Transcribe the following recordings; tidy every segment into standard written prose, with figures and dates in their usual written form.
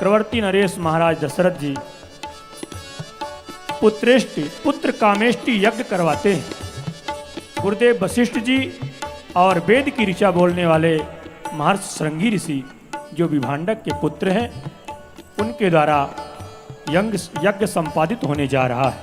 चक्रवर्ती नरेश महाराज दशरथ जी पुत्र कामेष्टि यज्ञ करवाते हैं। गुरुदेव वशिष्ठ जी और वेद की ऋचा बोलने वाले महर्षि श्रृंगी ऋषि जो विभांडक के पुत्र हैं, उनके द्वारा यज्ञ संपादित होने जा रहा है।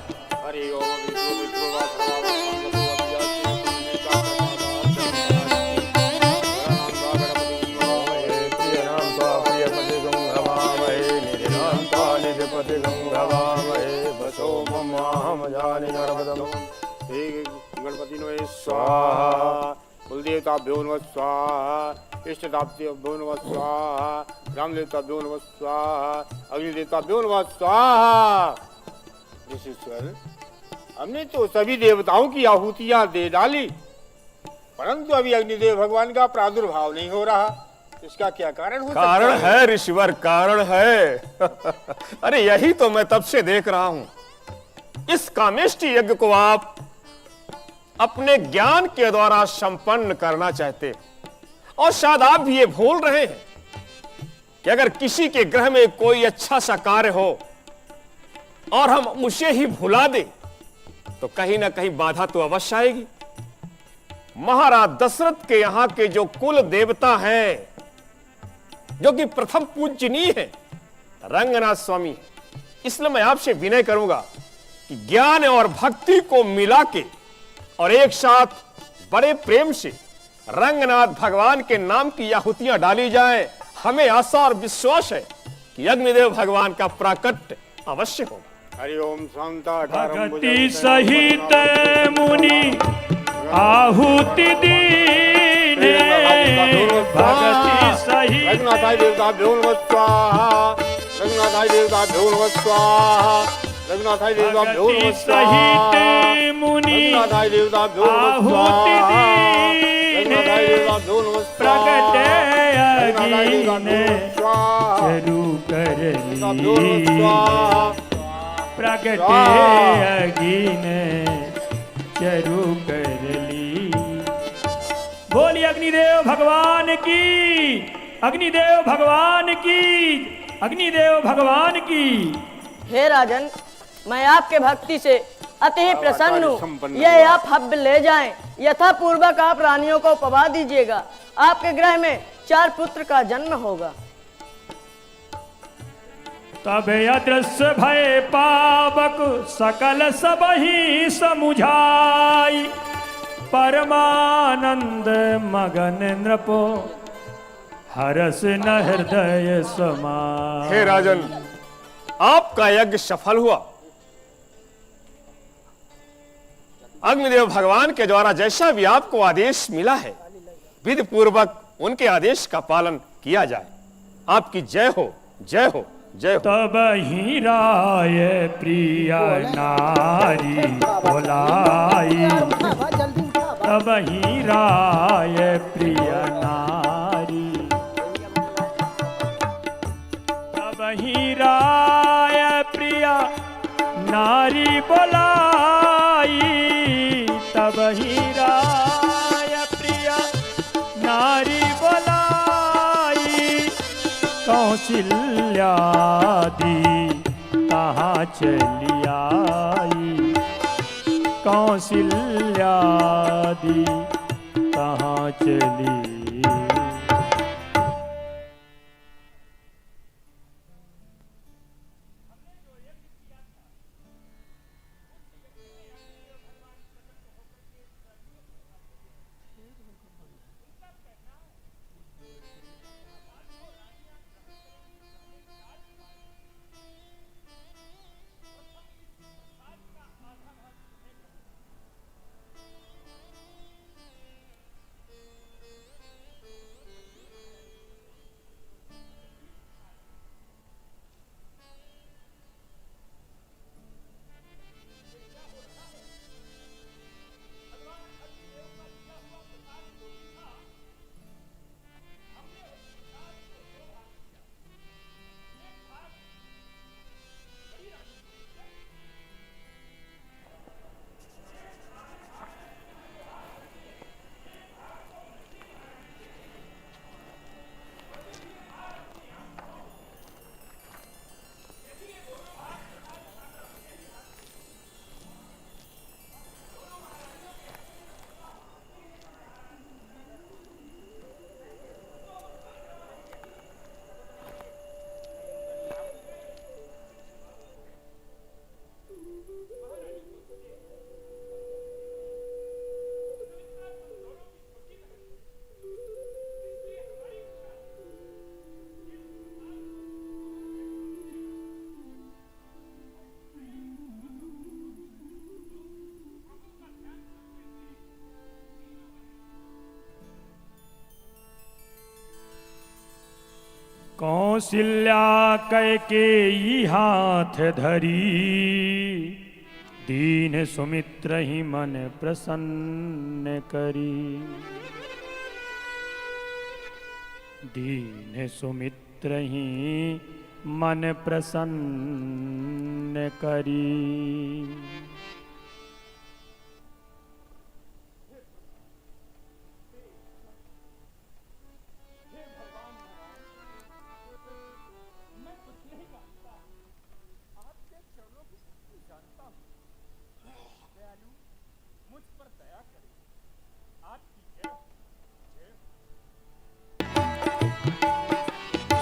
गणपति नो स्वाहा, कुलदेवताभ्यो नमः स्वाहा, इष्टदेवताभ्यो नमः स्वाहा, ग्रामदेवताभ्यो नमः स्वाहा, अग्निदेवताभ्यो नमः स्वाहा। ऋषिश्वर, हमने तो सभी देवताओं की आहुतियां दे डाली, परंतु अभी अग्निदेव भगवान का प्रादुर्भाव नहीं हो रहा। इसका क्या कारण हो सकता है? कारण है ऋषिवर, कारण है। अरे यही तो मैं तब से देख रहा हूं। इस कामेष्टि यज्ञ को आप अपने ज्ञान के द्वारा संपन्न करना चाहते, और शायद आप भी ये भूल रहे हैं कि अगर किसी के ग्रह में कोई अच्छा सा कार्य हो और हम उसे ही भुला दें तो कहीं ना कहीं बाधा तो अवश्य आएगी। महाराज दशरथ के यहां के जो कुल देवता हैं, जो कि प्रथम पूजनीय है, रंगनाथ स्वामी, इसलिए मैं आपसे विनय करूंगा कि ज्ञान और भक्ति को मिला के और एक साथ बड़े प्रेम से रंगनाथ भगवान के नाम की आहुतियां डाली जाएं। हमें आशा और विश्वास है कि अग्निदेव भगवान का प्राकट्य अवश्य होगा। हरि ओम शांता भक्ति सहित मुनि आहुति दीने, भक्ति सहित रघुनाथाय देवताभ्यो नमः स्वाहा, रघुनाथाय देवताभ्यो नमः स्वाहा, रघुनाथाय देवताभ्यो नमः स्वाहा, मुनि रघुनाथाय देवताभ्यो नमः आहुति स्वाहा, दीने, रघुनाथाय देवताभ्यो नमः प्रगटे अग्नि चरु करली, प्रगटे अग्नि चरु करली। बोली अग्निदेव भगवान की, अग्निदेव भगवान की, अग्निदेव भगवान की। हे राजन, मैं आपके भक्ति से अति ही प्रसन्न हूँ। यह आप हव्य ले जाएं। यथा पूर्वक आप रानियों को पवा दीजिएगा। आपके ग्रह में 4 पुत्र का जन्म होगा। तब अदृश्य भय पावक सकल सब ही समुझाई, परमानंद मगन नृपो हरस न हृदय समाई। हे राजन, आपका यज्ञ सफल हुआ। अग्निदेव भगवान के द्वारा जैसा भी आपको आदेश मिला है, विधि पूर्वक उनके आदेश का पालन किया जाए। आपकी जय हो, जय हो, जय हो। तब ही राय प्रिय नारी बोलाई, तब ही राय प्रिय नारी, तब ही राय प्रिय नारी बोलाई, तब ही राय प्रिय नारी बोलाई। कौशल्यादि कहाँ चली आई, कौशल्यादि कहाँ चली। कौशल्या कैकेयी हाथ धरी, दीन सुमित्र ही मन प्रसन्न करी। दीन सुमित्र ही मन प्रसन्न करी।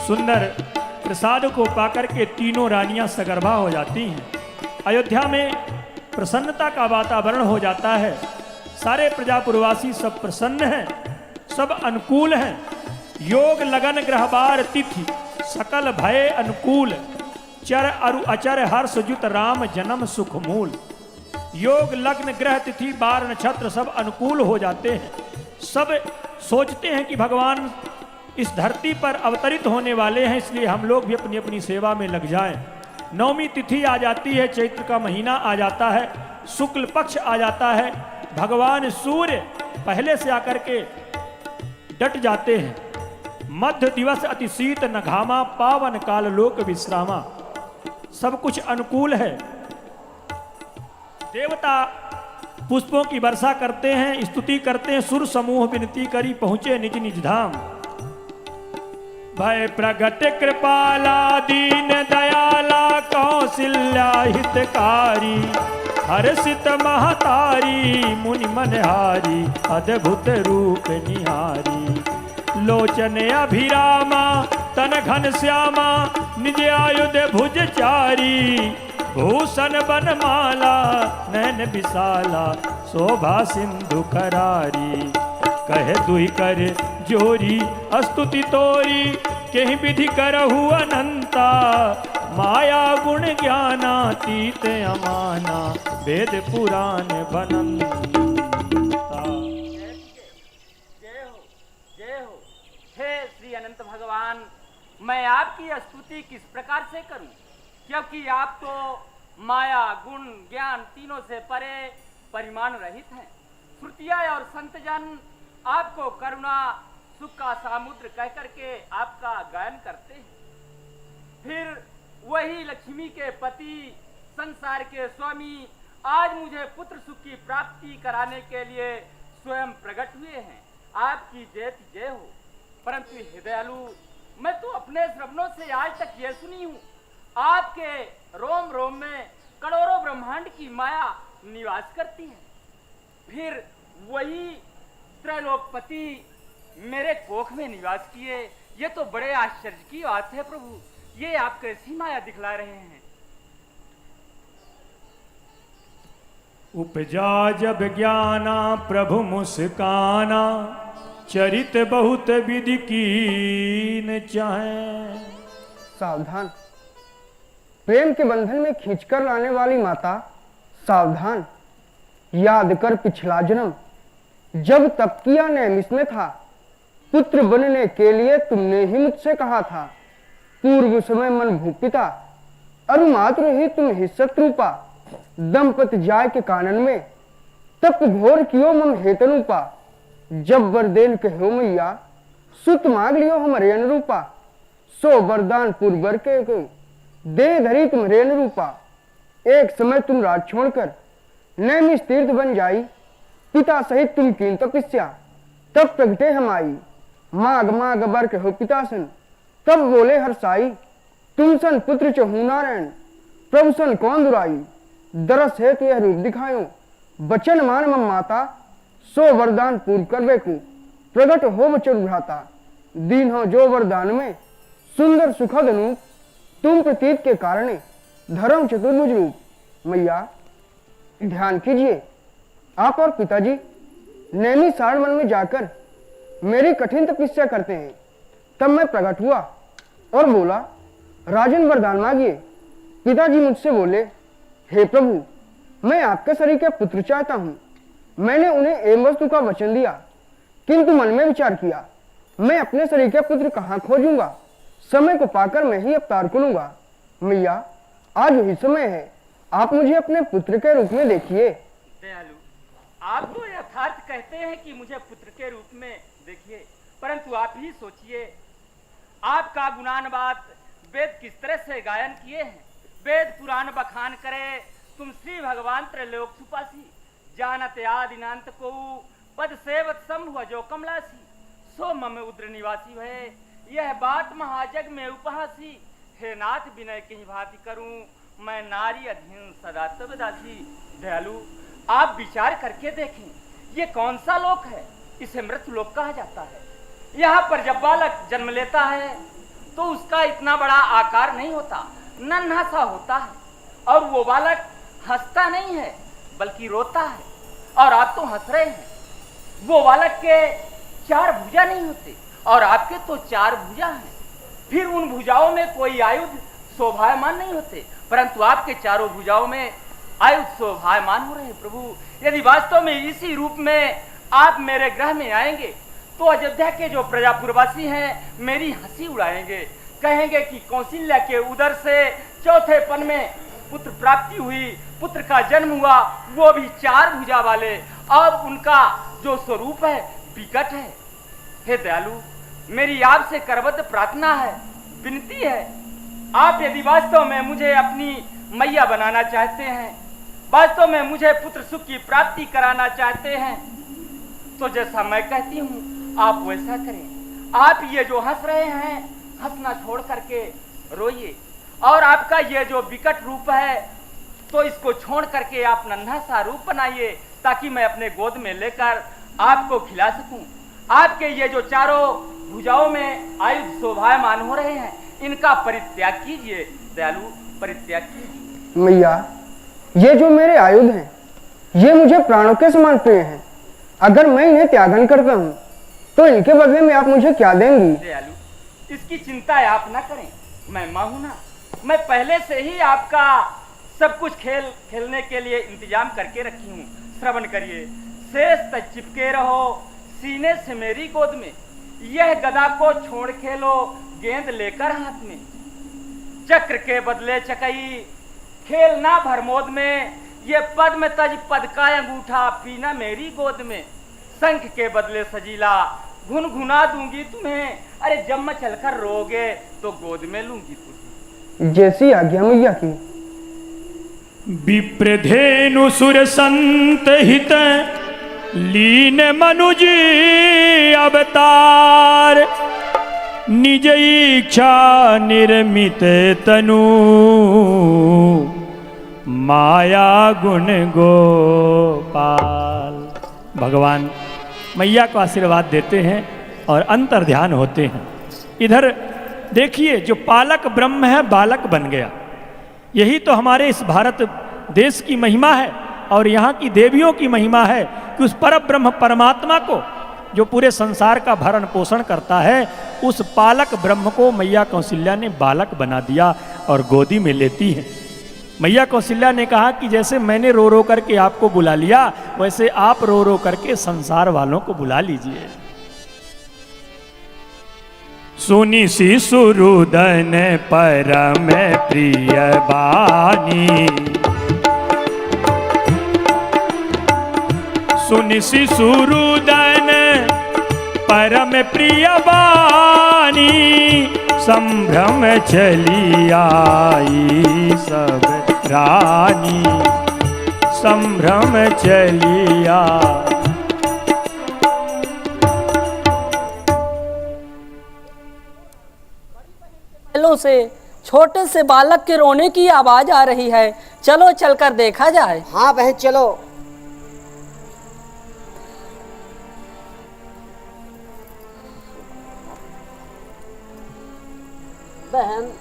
सुंदर प्रसाद को पाकर के तीनों रानियां सगर्भा हो जाती हैं। अयोध्या में प्रसन्नता का वातावरण हो जाता है। सारे प्रजापुरवासी सब प्रसन्न हैं, सब अनुकूल हैं। योग लगन ग्रहबार तिथि सकल भय अनुकूल, चर अरु अचर हर्ष जुत राम जन्म सुख मूल। योग लग्न ग्रह तिथि बार नक्षत्र सब अनुकूल हो जाते हैं। सब सोचते हैं कि भगवान इस धरती पर अवतरित होने वाले हैं, इसलिए हम लोग भी अपनी अपनी सेवा में लग जाएं। नवमी तिथि आ जाती है, चैत्र का महीना आ जाता है, शुक्ल पक्ष आ जाता है। भगवान सूर्य पहले से आकर के डट जाते हैं। मध्य दिवस अति शीत न घामा, पावन काल लोक विश्रामा। सब कुछ अनुकूल है। देवता पुष्पों की वर्षा करते हैं, स्तुति करते हैं। सुर समूह विनती करी पहुंचे निज निज धाम। भय प्रगट कृपाला दीन दयाला, कौशल्या हितकारी। हर्षित महतारी मुनि मनहारी, अद्भुत रूप निहारी। लोचन अभिरामा तन घन श्यामा, निज आयुध भुज चारी। भूषण बनमाला नैन विशाला, शोभा सिंधु करारी। कहे दुहि कर जोरी अस्तुति तोरी, केहि विधि करहु अनंता। माया गुण ज्ञानातीत अमाना, वेद पुराण बनंता। जय हो हे श्री अनंत भगवान। मैं आपकी स्तुति किस प्रकार से करूं, क्योंकि आप तो माया गुण ज्ञान तीनों से परे परिमाण रहित हैं। श्रुतियाँ और संतजन आपको करुणा सुख का समुद्र कह करके आपका गायन करते हैं। फिर वही लक्ष्मी के पति संसार के स्वामी आज मुझे पुत्र सुख की प्राप्ति कराने के लिए स्वयं प्रकट हुए हैं। आपकी जय हो। परंतु हे दयालु, मैं तो अपने श्रवणों से आज तक यह सुनी हूँ, आपके रोम रोम में करोड़ों ब्रह्मांड की माया निवास करती है। फिर वही त्रैलोकपति मेरे कोख में निवास किए। ये तो बड़े आश्चर्य की बात है प्रभु। ये आप कैसी माया दिखला रहे हैं? उपजा जब ज्ञाना प्रभु मुस्काना, चरित बहुत विधि कीन चाहे। सावधान, प्रेम के बंधन में खींचकर लाने वाली माता सावधान। याद कर पिछला जन्म, जब तप किया नैमिष में था। पुत्र बनने के लिए तुमने ही मुझसे कहा था। पूर्व समय मन भूपिता, अरुमात्र ही तुम ही शत्रुपा। दंपति जाय के कानन में, तप घोर कियो मम हेतनुपा। जब वरदेन कहो मैया, सुत मांग लियो हमारे अनुरूपा। सो वरदान पूर्वर के दे धरी तुम्हारे अनुरूपा। एक समय तुम राज छोड़कर नैमिष तीर्थ बन जाई। पिता सहित तुम कीन तपस्या, तब प्रगटे हम आई। माग माग बर कहो पितासन, तब बोले हर्षाई। तुम सन पुत्र चहु नारायण, प्रभु सन कौन दुराई। दरस है तो यह रूप दिखायो, बचन मान मम माता। सो वरदान पूर्व करवे को, प्रगट हो बचन भ्राता। दीन हो जो वरदान में, सुंदर सुखद अनूप। तुम प्रतीत के कारणे, धर्म चतुर्भुज रूप। मैया ध्यान कीजिए, आप और पिताजी नैमिषारण्य वन में जाकर मेरी कठिन तपस्या करते हैं। तब मैं प्रकट हुआ और बोला, राजन वरदान मांगिए। पिताजी मुझसे बोले, हे प्रभु, मैं आपके शरीर का पुत्र चाहता हूँ। मैंने उन्हें एवं वस्तु का वचन दिया, किंतु मन में विचार किया, मैं अपने शरीर का पुत्र कहाँ खोजूंगा। समय को पाकर मैं ही अवतार को लूंगा। मैया, आज वही समय है, आप मुझे अपने पुत्र के रूप में देखिए। दयालु, आप तो यथार्थ कहते हैं कि मुझे पुत्र के रूप में देखिए, परंतु आप ही सोचिए, आपका गुणानुवाद वेद किस तरह से गायन किए हैं। वेद पुराण बखान करे, तुम श्री भगवान त्रैलोक सुपासी, जानत आदिनांत को पद सेवत संभव जो कमलासी, सो मम उद्र निवासी है, यह बात महाजग में उपहासी, हे नाथ विनय कहीं भांति करूं, मैं नारी अधीन सदा तब दासी। दयालु, आप विचार करके देखें, ये कौन सा लोक है? इसे मृत्यु लोक कहा जाता है। यहाँ पर जब बालक जन्म लेता है तो उसका इतना बड़ा आकार नहीं होता, नन्हा सा होता है, और वो बालक हंसता नहीं है बल्कि रोता है। और आप तो हंस रहे हैं। वो बालक के 4 भुजा नहीं होते और आपके तो 4 भुजा हैं। फिर उन भुजाओं में कोई आयुध शोभायमान नहीं होते, परंतु आपके चारों भुजाओं में आयुध शोभायमान हो रहे हैं। प्रभु, यदि वास्तव में इसी रूप में आप मेरे ग्रह में आएंगे तो अयोध्या के जो प्रजापुरवासी हैं मेरी हंसी उड़ाएंगे, कहेंगे कि कौशल्या के उदर से चौथे पन में पुत्र प्राप्ति हुई, पुत्र का जन्म हुआ, वो भी 4 भुजा वाले, और उनका जो स्वरूप है विकट है। हे दयालु, मेरी आपसे करबद्ध प्रार्थना है, विनती है, आप यदि वास्तव में मुझे अपनी मैया बनाना चाहते हैं, वास्तव में मुझे पुत्र सुख की प्राप्ति कराना चाहते हैं, तो जैसा मैं कहती हूँ आप वैसा करें। आप ये जो हंस रहे हैं, हंसना छोड़ करके रोइए, और आपका ये जो विकट रूप है तो इसको छोड़ करके आप नन्हा सा रूप बनाइए, ताकि मैं अपने गोद में लेकर आपको खिला सकूं। आपके ये जो चारों भुजाओं में आयुध शोभायमान हो रहे हैं, इनका परित्याग कीजिए दयालु, परित्याग कीजिए। मैया, ये जो मेरे आयुध हैं, ये मुझे प्राणों के समान प्रिय हैं। अगर मैं इन्हें त्यागन करता हूँ तो इनके बदले में आप मुझे क्या देंगी? दयालु, इसकी चिंता आप ना करें, मैं माँ हूं ना, मैं पहले से ही आपका सब कुछ खेलने के लिए इंतजाम करके रखी हूँ। श्रवण करिए, शेष तक चिपके रहो सीने से मेरी गोद में, यह गदा को छोड़ खेलो गेंद लेकर हाथ में, चक्र के बदले चकई खेलना भरमोद में, ये पद्म तज पद का अंगूठा पीना मेरी गोद में, शंख के बदले सजीला घुनघुना दूंगी तुम्हें, अरे जब मैं चलकर रोगे तो गोद में लूंगी तुझे। जैसी आज्ञा मैया की। विप्रधेनु सुर संत हित लीन मनुज अवतार, निज इच्छा निर्मित तनु माया गुण गोपाल। भगवान मैया को आशीर्वाद देते हैं और अंतर ध्यान होते हैं। इधर देखिए, जो पालक ब्रह्म है बालक बन गया। यही तो हमारे इस भारत देश की महिमा है और यहाँ की देवियों की महिमा है कि उस पर ब्रह्म परमात्मा को, जो पूरे संसार का भरण पोषण करता है, उस पालक ब्रह्म को मैया कौशल्या ने बालक बना दिया और गोदी में लेती है। मैया कौशल्या ने कहा कि जैसे मैंने रो रो करके आपको बुला लिया, वैसे आप रो रो करके संसार वालों को बुला लीजिए। सुनि शिशुरुदन परम प्रिय बानी, सुनि शिशुरुदन परम प्रिय बानी, संभ्रम चली आई सब रानी, संभ्रम चली आई। से छोटे से बालक के रोने की आवाज आ रही है, चलो चलकर देखा जाए। हाँ बहन चलो। बहन,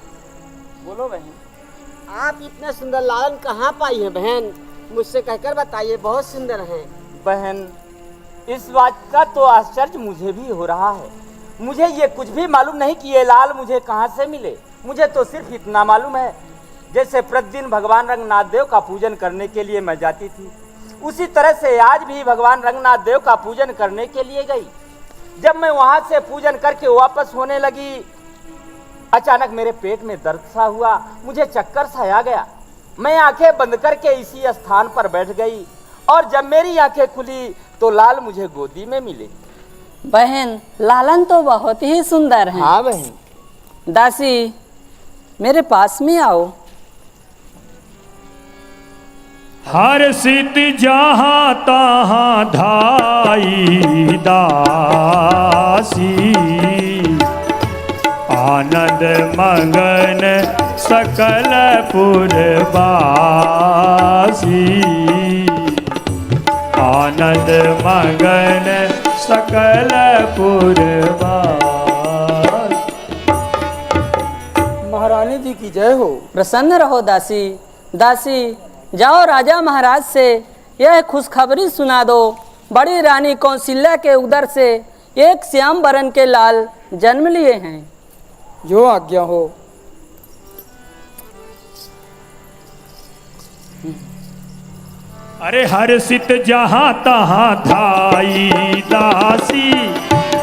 बोलो बहन, आप इतने सुंदर लालन कहाँ पाई है बहन? मुझसे कहकर बताइए, बहुत सुंदर हैं। बहन, इस बात का तो आश्चर्य मुझे भी हो रहा है। मुझे ये कुछ भी मालूम नहीं कि ये लाल मुझे कहाँ से मिले। मुझे तो सिर्फ इतना मालूम है, जैसे प्रतिदिन भगवान रंगनाथ देव का पूजन करने के लिए मैं जाती थी, उसी तरह से आज भी भगवान रंगनाथ देव का पूजन करने के लिए गई। जब मैं वहाँ से पूजन करके वापस होने लगी, अचानक मेरे पेट में दर्द सा हुआ, मुझे चक्कर सा आ गया। मैं आंखें बंद करके इसी स्थान पर बैठ गई और जब मेरी आंखें खुली तो लाल मुझे गोदी में मिले। बहन, लालन तो बहुत ही सुंदर है। हाँ बहन। दासी, मेरे पास में आओ। हर सित जहाँ तहाँ धाई दासी, आनंद मगन सकल पुरवासी, आनंद मगन सकल पुरवासी। महारानी जी की जय हो। प्रसन्न रहो दासी। दासी, जाओ राजा महाराज से यह खुशखबरी सुना दो, बड़ी रानी कौशल्या के उदर से एक श्याम बरन के लाल जन्म लिए हैं। जो आज्ञा हो। अरे हर सित जहाँ तहाँ धाई दासी,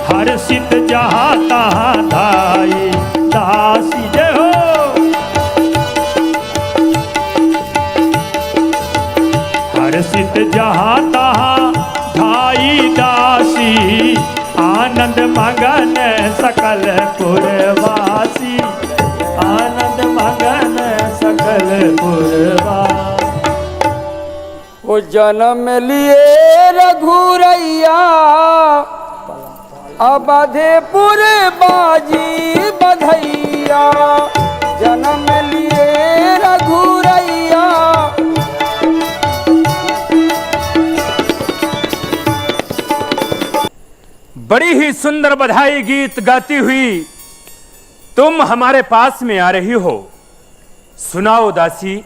हर सित जहाँ तहाँ धाई दासी। जय हो। हर सित जहाँ तहाँ धाई दासी, आनंद मगन सकल पुरवासी, आनंद मगन सकल पुरवासी। वो जन्म लिए रघुरैया, अवधेपुर बाजी बधैया। जन्म लिए रघुरैया। बड़ी ही सुंदर बधाई गीत गाती हुई तुम हमारे पास में आ रही हो। सुनाओ दासी,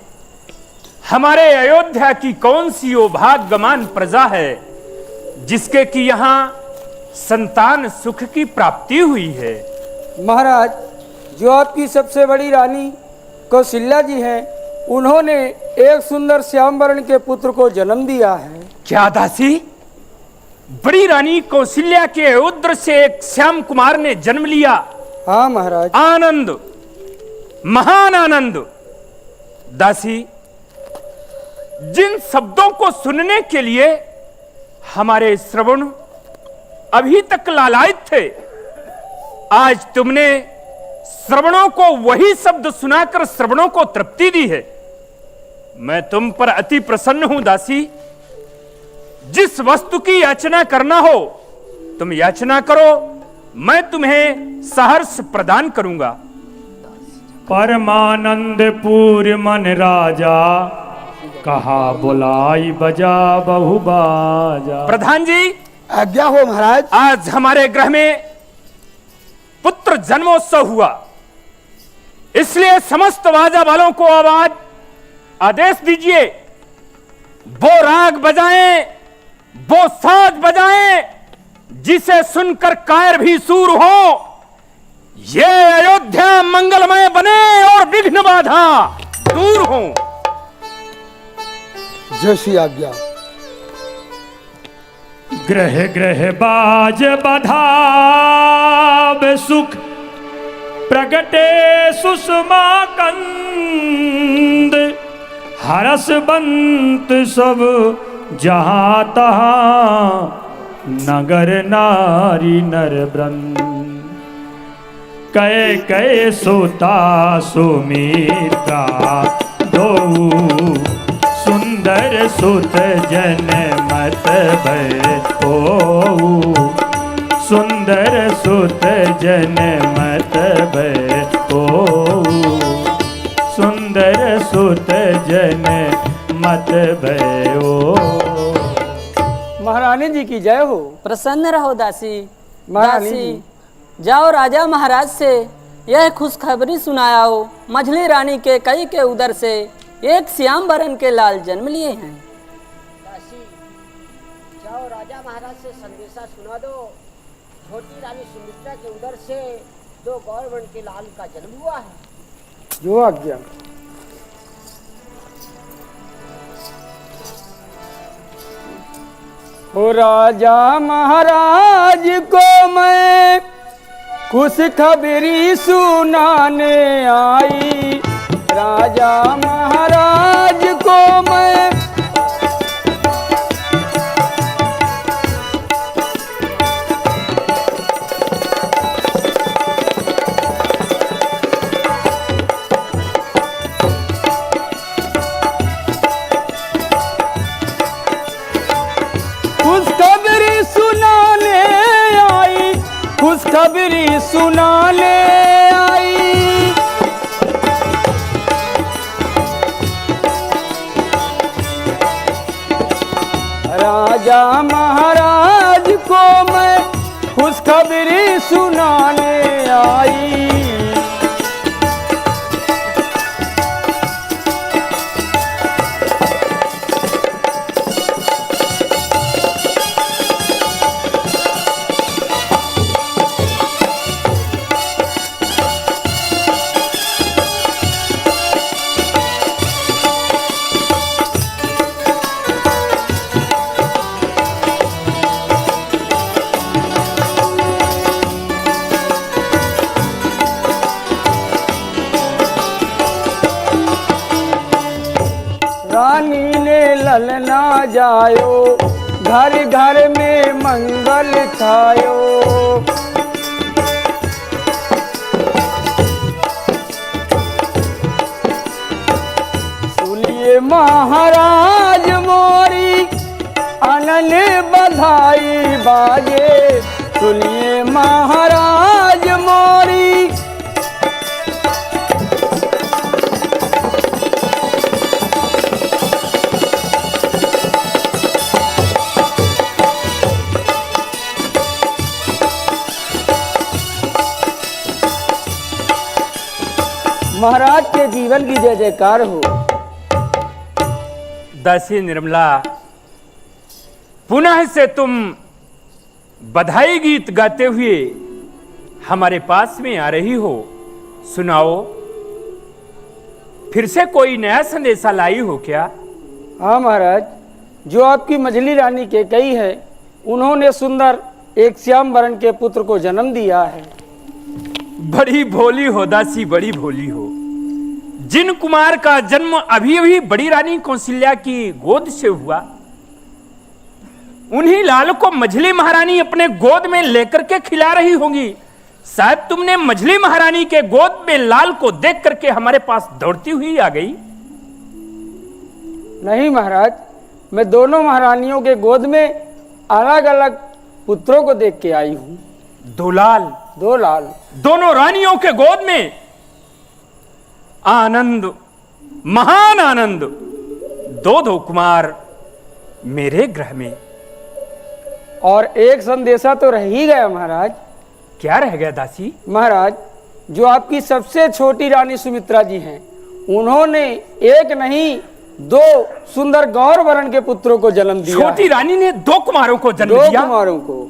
हमारे अयोध्या की कौन सी वो भाग्यवान प्रजा है जिसके कि यहाँ संतान सुख की प्राप्ति हुई है? महाराज, जो आपकी सबसे बड़ी रानी कौशल्या जी हैं, उन्होंने एक सुंदर श्यामवर्ण के पुत्र को जन्म दिया है। क्या दासी, बड़ी रानी कौशल्या के उद्र से एक श्याम कुमार ने जन्म लिया? हाँ महाराज। आनंद, महान आनंद। दासी, जिन शब्दों को सुनने के लिए हमारे श्रवण अभी तक लालायित थे, आज तुमने श्रवणों को वही शब्द सुनाकर श्रवणों को तृप्ति दी है। मैं तुम पर अति प्रसन्न हूं दासी। जिस वस्तु की याचना करना हो तुम याचना करो, मैं तुम्हें सहर्ष प्रदान करूंगा। परमानंद पूर मन राजा, कहा बुलाई बजा बहु बाजा। प्रधान जी, आज्ञा हो महाराज। आज हमारे गृह में पुत्र जन्मोत्सव हुआ, इसलिए समस्त बाजा वालों को आदेश दीजिए, वो राग बजाएं, वो साज बजाएं, जिसे सुनकर कायर भी सूर हो। ये अयोध्या मंगलमय बने और विघ्न बाधा दूर हो। जैसी आज्ञा। ग्रह ग्रह बाज बधाव सुख, प्रगटे सुषमा कंद। हरस बंत सब जहाँ तहाँ, नगर नारी नर वृंद। कय कय सोता सुमित्रा, दो सुंदर सुत जन मत भय। सुंदर सुत जन मत भय। सुंदर सुत जन मत भयो। महारानी जी की जय हो। प्रसन्न रहो दासी। महारानी दासी, जाओ राजा महाराज से यह खुशखबरी सुनाओ, मझली रानी के कई के उदर से एक श्याम बरन के लाल जन्म लिए हैं। दासी, जाओ राजा महाराज से संदेशा सुना दो, छोटी रानी सुमित्रा के उदर से 2 गौरवर्ण के लाल का जन्म हुआ है। जो आज्ञा। हो राजा महाराज को मैं खुशखबरी सुनाने आई राजा महाराज को मैं। खुशखबरी सुनाने आई, खुशखबरी सुनाने आई। राजा महाराज को मैं खुशखबरी सुनाने आई। रानी ने ललना जायो, घर घर में मंगल छायो। सुनिए महाराज मोरी आनन बधाई बाजे, सुनिए महाराज मोरी। महाराज के जीवन की जय जयकार हो। दासी निर्मला, पुनः से तुम बधाई गीत गाते हुए हमारे पास में आ रही हो। सुनाओ, फिर से कोई नया संदेशा लाई हो क्या? हाँ महाराज, जो आपकी मझली रानी के कई है, उन्होंने सुंदर एक श्याम वर्ण के पुत्र को जन्म दिया है। बड़ी भोली हो दासी, बड़ी भोली हो। जिन कुमार का जन्म अभी अभी बड़ी रानी कौशल्या की गोद से हुआ, उन्हीं लाल को मझली महारानी अपने गोद में लेकर के खिला रही होंगी। शायद तुमने मझली महारानी के गोद में लाल को देख करके हमारे पास दौड़ती हुई आ गई। नहीं महाराज, मैं दोनों महारानियों के गोद में अलग अलग पुत्रों को देख के आई हूँ। दो लाल, दो लाल, दोनों रानियों के गोद में आनंद, महान आनंद। दो दो कुमार मेरे ग्रह में। और एक संदेशा तो रह ही गया महाराज। क्या रह गया दासी? महाराज, जो आपकी सबसे छोटी रानी सुमित्रा जी हैं, उन्होंने एक नहीं दो सुंदर गौर वर्ण के पुत्रों को जन्म दिया। छोटी रानी ने दो कुमारों को जन्म दो दिया। कुमारों को।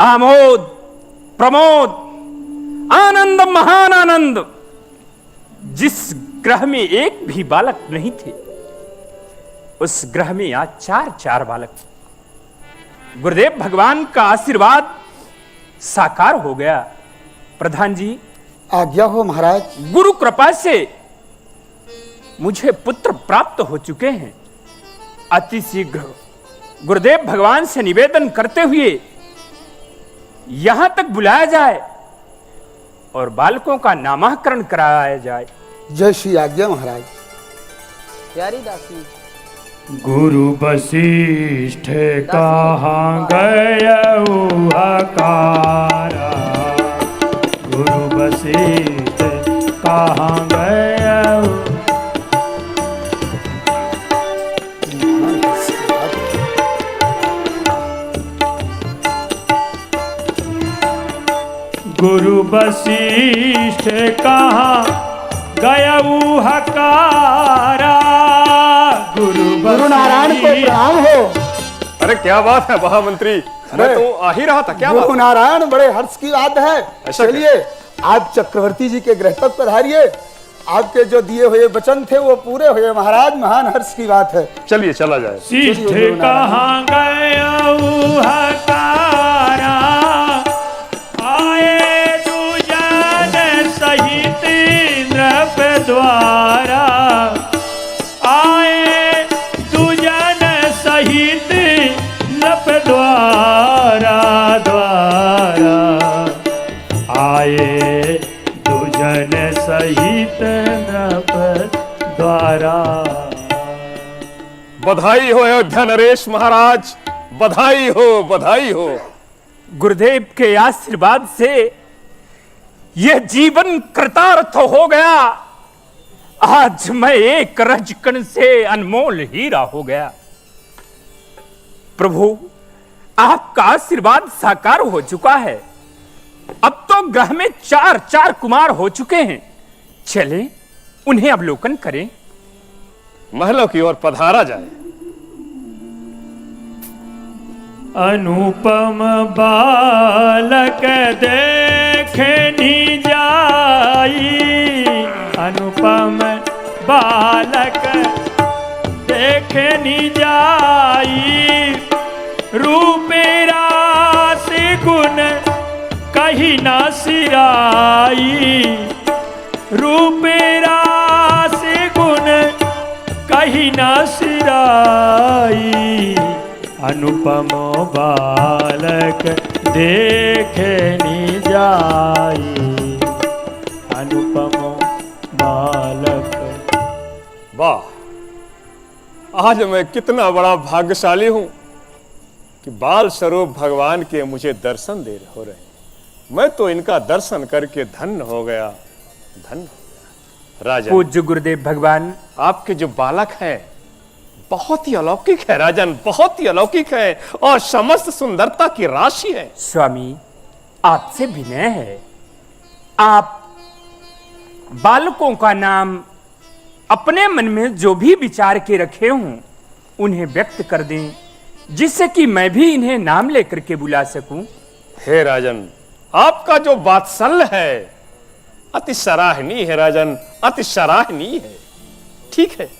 आमोद, प्रमोद, आनंद, महान आनंद। जिस ग्रह में एक भी बालक नहीं थे, उस ग्रह में आज चार चार बालक। गुरुदेव भगवान का आशीर्वाद साकार हो गया। प्रधान जी, आज्ञा हो महाराज। गुरु कृपा से मुझे पुत्र प्राप्त हो चुके हैं। अति शीघ्र गुरुदेव भगवान से निवेदन करते हुए यहां तक बुलाया जाए और बालकों का नामकरण कराया जाए। जय श्री आज्ञा महाराज। प्यारी दासी, गुरु वशिष्ठ कहाँ गयऊ हकारा, गुरु वशिष्ठ कहाँ गयऊ। गुरु वशिष्ठ कहाँ गयऊ हकारा, गुरु नारायण को प्रणाम हो। अरे क्या बात है महामंत्री, मैं तो आ ही रहा था। क्या बात? गुरु नारायण, बड़े हर्ष की बात है। चलिए आप चक्रवर्ती जी के गृह तक पधारिए। आपके जो दिए हुए वचन थे वो पूरे हुए महाराज। महान हर्ष की बात है। चलिए चला जाए। शिष्ठ कहाँ गयऊ हकारा, आए नप द्वारा द्वारा आए दुजन सहित नप द्वारा। बधाई हो अयोध्या नरेश महाराज, बधाई हो, बधाई हो। गुरुदेव के आशीर्वाद से यह जीवन कृतार्थ हो गया। आज मैं एक रजकण से अनमोल हीरा हो गया। प्रभु, आपका आशीर्वाद साकार हो चुका है। अब तो ग्रह में 4 कुमार हो चुके हैं। चलें, उन्हें अवलोकन करें। महलों की ओर पधारा जाए। अनुपम बालक देखनी जाई, अनुपम बालक देखनी जाई, रूप रास गुण कही ना सिराई, रूप रास गुण कही ना सिराई, अनुपम बालक देखनी जाई, अनुपम बालक। वाह, आज मैं कितना बड़ा भाग्यशाली हूं कि बाल स्वरूप भगवान के मुझे दर्शन हो रहे हैं। मैं तो इनका दर्शन करके धन्य हो गया, धन्य हो गया। राजन, पूज्य गुरुदेव भगवान, आपके जो बालक हैं बहुत ही अलौकिक है राजन, बहुत ही अलौकिक है और समस्त सुंदरता की राशि है। स्वामी, आपसे विनय है, आप बालकों का नाम अपने मन में जो भी विचार के रखे हों उन्हें व्यक्त कर दें, जिससे कि मैं भी इन्हें नाम लेकर के बुला सकूं। हे राजन, आपका जो वात्सल्य है अति सराहनीय है राजन, अति सराहनीय है। ठीक है।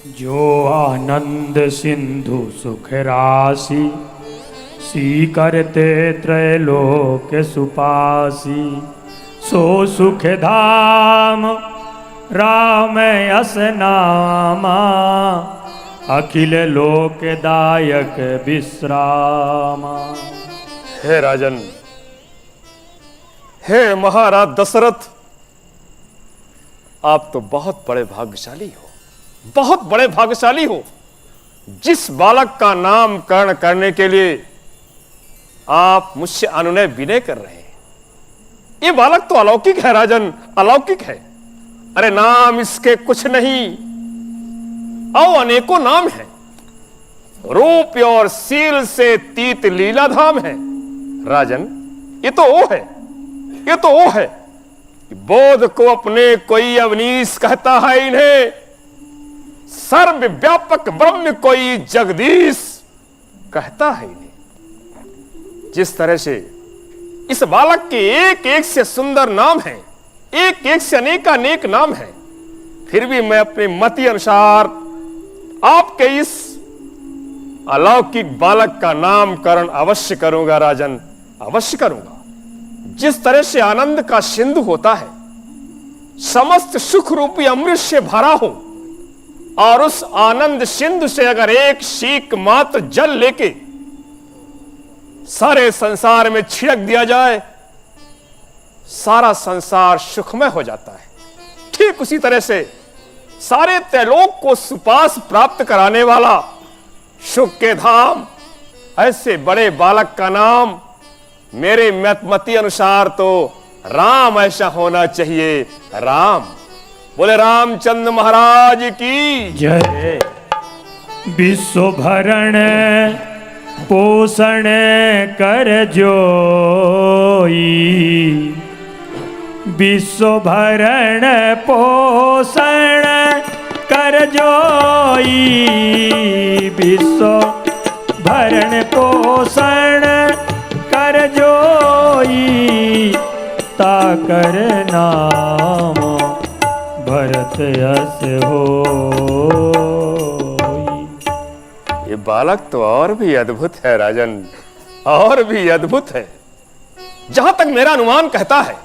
जो आनंद सिंधु सुख राशि, सी करते त्रैलोक सुपासी, सो सुख धाम राम यस नामा, अखिल लोक दायक विश्रामा। हे राजन, हे महाराज दशरथ, आप तो बहुत बड़े भाग्यशाली हो, बहुत बड़े भाग्यशाली हो। जिस बालक का नामकरण करने के लिए आप मुझसे अनुनय विनय कर रहे हैं, ये बालक तो अलौकिक है राजन, अलौकिक है। अरे नाम इसके कुछ नहीं, और अनेकों नाम है। रूप और सील से तीत लीला धाम है राजन। ये तो वो है, ये तो वो है कि बोध को अपने कोई अवनीश कहता है, इन्हें सर्व व्यापक ब्रह्म कोई जगदीश कहता है इन्हें। जिस तरह से इस बालक के एक एक से सुंदर नाम है, एक एक से अनेकानेक नाम है, फिर भी मैं अपने मति अनुसार आपके इस अलौकिक बालक का नामकरण अवश्य करूंगा राजन, अवश्य करूंगा। जिस तरह से आनंद का सिंधु होता है, समस्त सुख रूपी अमृत से भरा हो, और उस आनंद सिंधु से अगर एक सीक मात्र जल लेके सारे संसार में छिड़क दिया जाए, सारा संसार सुखमय हो जाता है। ठीक उसी तरह से सारे त्रैलोक को सुपास प्राप्त कराने वाला सुख के धाम, ऐसे बड़े बालक का नाम मेरे मति अनुसार तो राम ऐसा होना चाहिए। राम, बोले रामचंद्र महाराज की जय। विश्व भरण पोषण कर जोई, विश्व भरण पोषण कर जोई, विश्व भरण पोषण कर जोई, ताकर नाम भरत यस होई। ये बालक तो और भी अद्भुत है राजन, और भी अद्भुत है। जहां तक मेरा अनुमान कहता है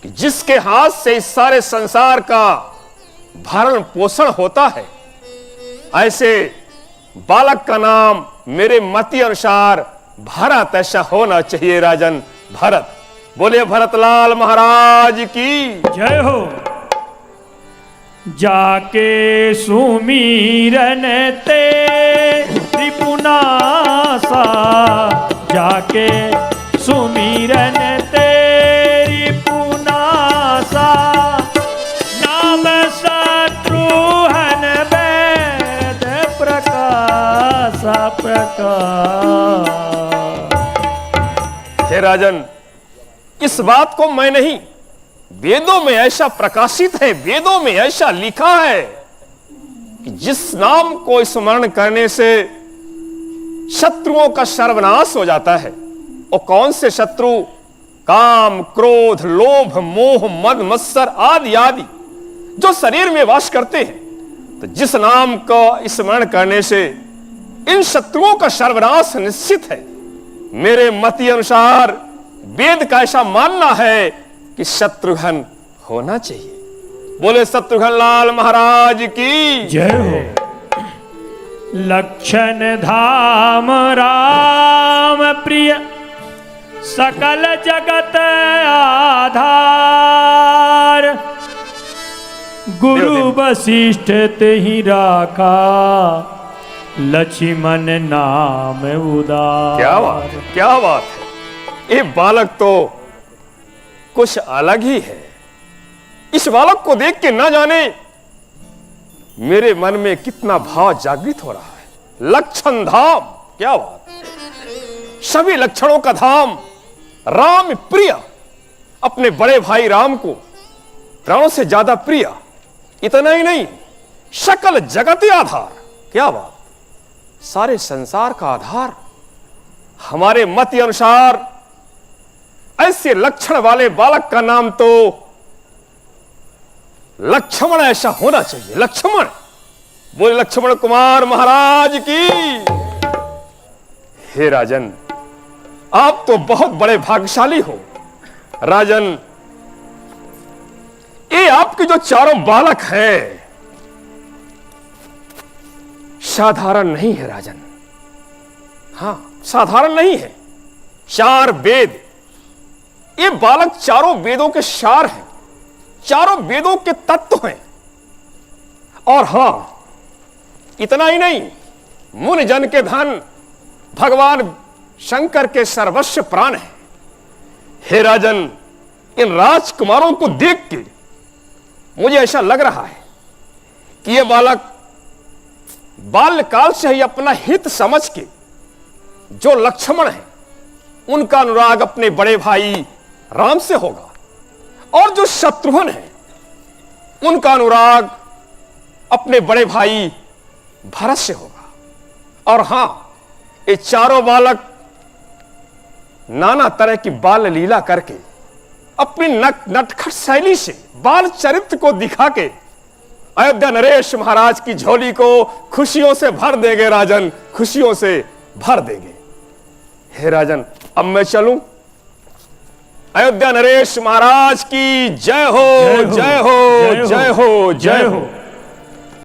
कि जिसके हाथ से इस सारे संसार का भरण पोषण होता है, ऐसे बालक का नाम मेरे मति अनुसार भरत ऐसा होना चाहिए राजन, भरत। बोले भरतलाल महाराज की जय हो। जाके सुमीरन ते त्रिपुनासा, जाके सुमीरन तेरी पुनासा, नाम शत्रुहन वेद प्रकाश प्रकाश। हे राजन, इस बात को मैं नहीं, वेदों में ऐसा प्रकाशित है, वेदों में ऐसा लिखा है कि जिस नाम को स्मरण करने से शत्रुओं का सर्वनाश हो जाता है। और कौन से शत्रु? काम, क्रोध, लोभ, मोह, मद, मत्सर आदि आदि जो शरीर में वास करते हैं। तो जिस नाम का स्मरण करने से इन शत्रुओं का सर्वनाश निश्चित है। मेरे मति अनुसार वेद का ऐसा मानना है कि शत्रुघ्न होना चाहिए। बोले शत्रुघ्न लाल महाराज की जय हो। लक्षण धाम राम प्रिय, सकल जगत आधार, गुरु वशिष्ठ तेहि राखा, लक्ष्मण नाम उदार। क्या बात है, क्या बात है। ये बालक तो कुछ अलग ही है। इस बालक को देख के ना जाने मेरे मन में कितना भाव जागृत हो रहा है। लक्षण धाम, क्या बात, सभी लक्षणों का धाम राम प्रिय, अपने बड़े भाई राम को प्राणों से ज्यादा प्रिय। इतना ही नहीं, सकल जगत आधार, क्या बात, सारे संसार का आधार। हमारे मत अनुसार ऐसे लक्षण वाले बालक का नाम तो लक्ष्मण ऐसा होना चाहिए। लक्ष्मण, बोले लक्ष्मण कुमार महाराज की। हे राजन, आप तो बहुत बड़े भाग्यशाली हो। राजन, ये आपके जो चारों बालक हैं साधारण नहीं है राजन। हां, साधारण नहीं है। चार वेद, ये बालक चारों वेदों के सार हैं, चारों वेदों के तत्व हैं। और हां, इतना ही नहीं, मुनि जन के धन, भगवान शंकर के सर्वस्व प्राण है। हे राजन, इन राजकुमारों को देख के मुझे ऐसा लग रहा है कि ये बालक बाल्यकाल से ही अपना हित समझ के जो लक्ष्मण है उनका अनुराग अपने बड़े भाई राम से होगा, और जो शत्रुघ्न है उनका अनुराग अपने बड़े भाई भरत से होगा। और हां, ये चारों बालक नाना तरह की बाल लीला करके अपनी नटखट शैली से बाल चरित्र को दिखा के अयोध्या नरेश महाराज की झोली को खुशियों से भर देंगे। राजन, खुशियों से भर देंगे। हे राजन, अब मैं चलूं? अयोध्या नरेश महाराज की जय हो, जय हो, जय हो, जय हो।